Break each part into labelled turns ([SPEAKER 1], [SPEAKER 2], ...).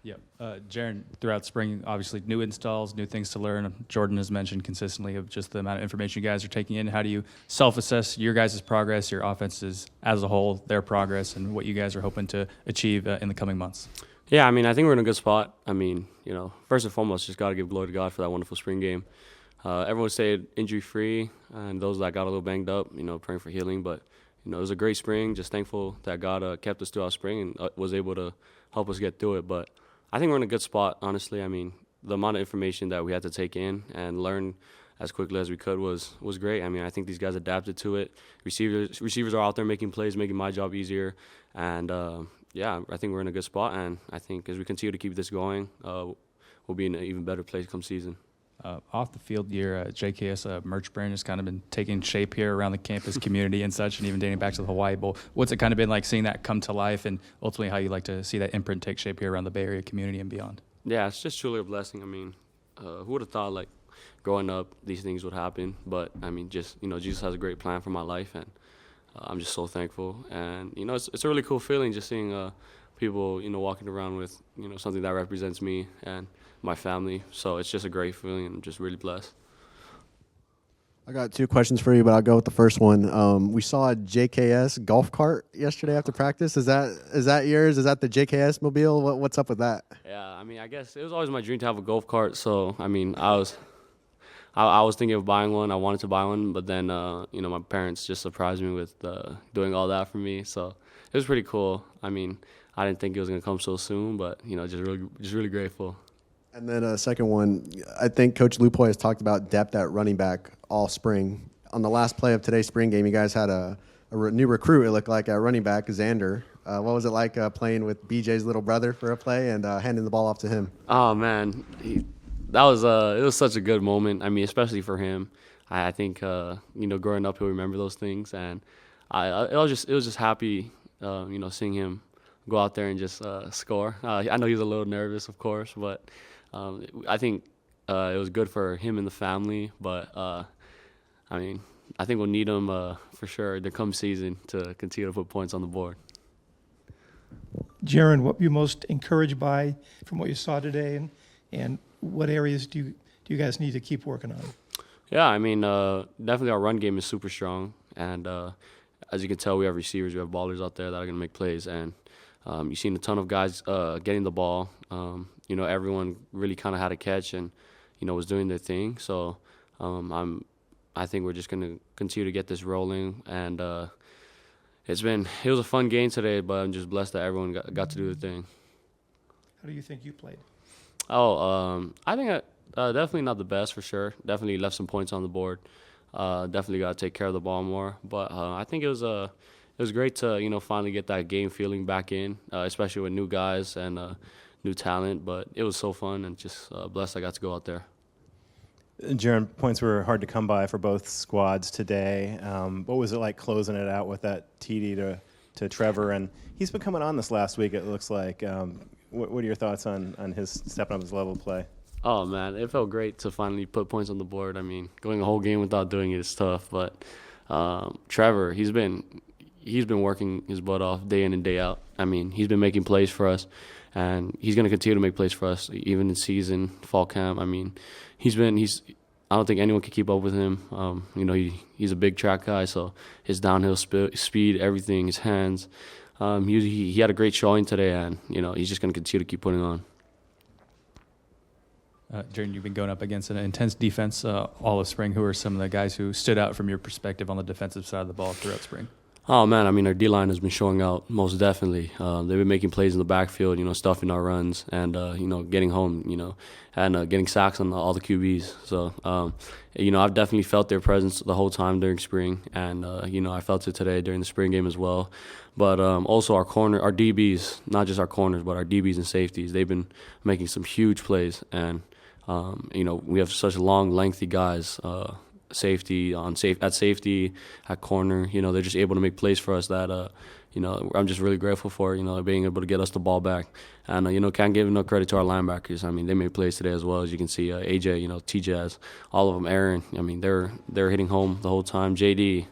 [SPEAKER 1] Yep. Jaron, throughout spring, obviously new installs, new things to learn. Jordan has mentioned consistently of just the amount of information you guys are taking in. How do you self-assess your guys' progress, your offenses as a whole, their progress, and what you guys are hoping to achieve in the coming months?
[SPEAKER 2] Yeah, I mean, I think we're in a good spot. I mean, first and foremost, just got to give glory to God for that wonderful spring game. Everyone stayed injury-free, and those that got a little banged up, praying for healing. But, it was a great spring. Just thankful that God kept us throughout spring and was able to help us get through it. But I think we're in a good spot, honestly. I mean, the amount of information that we had to take in and learn as quickly as we could was great. I mean, I think these guys adapted to it. Receivers are out there making plays, making my job easier. And, I think we're in a good spot. And I think as we continue to keep this going, we'll be in an even better place come season.
[SPEAKER 1] Off the field, your JKS merch brand has kind of been taking shape here around the campus community and such, and even dating back to the Hawaii Bowl. What's it kind of been like seeing that come to life, and ultimately how you like to see that imprint take shape here around the Bay Area community and beyond?
[SPEAKER 2] Yeah, it's just truly a blessing. I mean, who would have thought, growing up, these things would happen? But, I mean, Jesus has a great plan for my life, and I'm just so thankful. And, it's a really cool feeling just seeing people, walking around with, something that represents me and my family. So it's just a great feeling, and I'm just really blessed.
[SPEAKER 3] I got two questions for you, but I'll go with the first one. We saw a JKS golf cart yesterday after practice. Is that yours? Is that the JKS mobile? What's up with that?
[SPEAKER 2] Yeah, I mean, I guess it was always my dream to have a golf cart. So, I mean, I was thinking of buying one. I wanted to buy one, but then, my parents just surprised me with doing all that for me. So it was pretty cool. I mean, I didn't think it was going to come so soon, but, just really grateful.
[SPEAKER 3] And then a second one, I think Coach Lupoy has talked about depth at running back all spring. On the last play of today's spring game, you guys had a new recruit, it looked like, at running back, Xander. What was it like playing with BJ's little brother for a play and handing the ball off to him?
[SPEAKER 2] Oh, man. It was such a good moment. I mean, especially for him. I think, growing up, he'll remember those things. And it was just happy, seeing him go out there and just score. I know he was a little nervous, of course, but I think it was good for him and the family. But, I mean, I think we'll need him for sure to come season to continue to put points on the board.
[SPEAKER 4] Jaron, what were you most encouraged by from what you saw today, and what areas do you guys need to keep working on?
[SPEAKER 2] Yeah, I mean, definitely our run game is super strong. And as you can tell, we have receivers, we have ballers out there that are going to make plays. And you've seen a ton of guys getting the ball. Everyone really kind of had a catch and, was doing their thing. So I think we're just going to continue to get this rolling. And it was a fun game today, but I'm just blessed that everyone got to do their thing.
[SPEAKER 4] How do you think you played?
[SPEAKER 2] I think definitely not the best for sure. Definitely left some points on the board. Definitely got to take care of the ball more. But I think it was great to finally get that game feeling back in, especially with new guys and new talent. But it was so fun, and just blessed I got to go out there.
[SPEAKER 5] Jaron, points were hard to come by for both squads today. What was it like closing it out with that TD to Trevor? And he's been coming on this last week, it looks like. What are your thoughts on his stepping up his level of play?
[SPEAKER 2] Oh, man, it felt great to finally put points on the board. I mean, going a whole game without doing it is tough. But Trevor, he's been working his butt off day in and day out. I mean, he's been making plays for us, and he's going to continue to make plays for us, even in season, fall camp. I mean, I don't think anyone can keep up with him. He's a big track guy, so his downhill speed, everything, his hands. He had a great showing today, and, he's just going to continue to keep putting on.
[SPEAKER 1] Jaron, you've been going up against an intense defense all of spring. Who are some of the guys who stood out from your perspective on the defensive side of the ball throughout spring?
[SPEAKER 2] Oh, man, I mean, our D-line has been showing out most definitely. They've been making plays in the backfield, stuffing our runs and, getting home, and getting sacks on all the QBs. So, I've definitely felt their presence the whole time during spring. And, I felt it today during the spring game as well. But also our DBs, not just our corners, but our DBs and safeties, they've been making some huge plays. And, we have such long, lengthy guys, at safety, at corner. They're just able to make plays for us that, I'm just really grateful for, being able to get us the ball back. And, can't give enough credit to our linebackers. I mean, they made plays today as well. As you can see, AJ, T-Jazz, all of them, Aaron. I mean, they're hitting home the whole time. JD,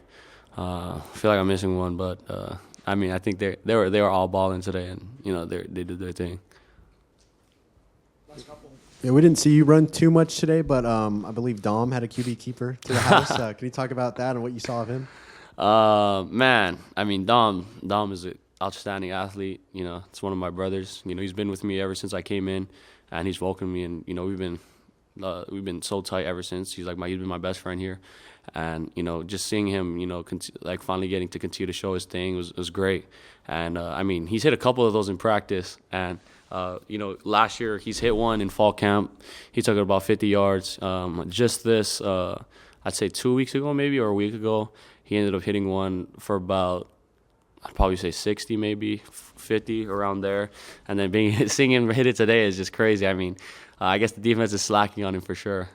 [SPEAKER 2] I feel like I'm missing one, but, I think they were all balling today, and, they did their thing.
[SPEAKER 3] Yeah, we didn't see you run too much today, but I believe Dom had a QB keeper to the house. Can you talk about that and what you saw of him?
[SPEAKER 2] Man, I mean, Dom is an outstanding athlete. You know, it's one of my brothers. You know, he's been with me ever since I came in, and he's welcomed me. And you know, we've been so tight ever since. He's been my best friend here, and you know, just seeing him, you know, finally getting to continue to show his thing was great. And I mean, he's hit a couple of those in practice, and you know, last year he's hit one in fall camp. He took it about 50 yards. Just this, I'd say 2 weeks ago maybe, or a week ago, he ended up hitting one for about, I'd probably say 60 maybe, 50 around there. And then seeing him hit it today is just crazy. I mean, I guess the defense is slacking on him for sure.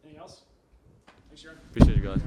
[SPEAKER 1] Anything else? Thanks, Jaron.
[SPEAKER 2] Appreciate you guys.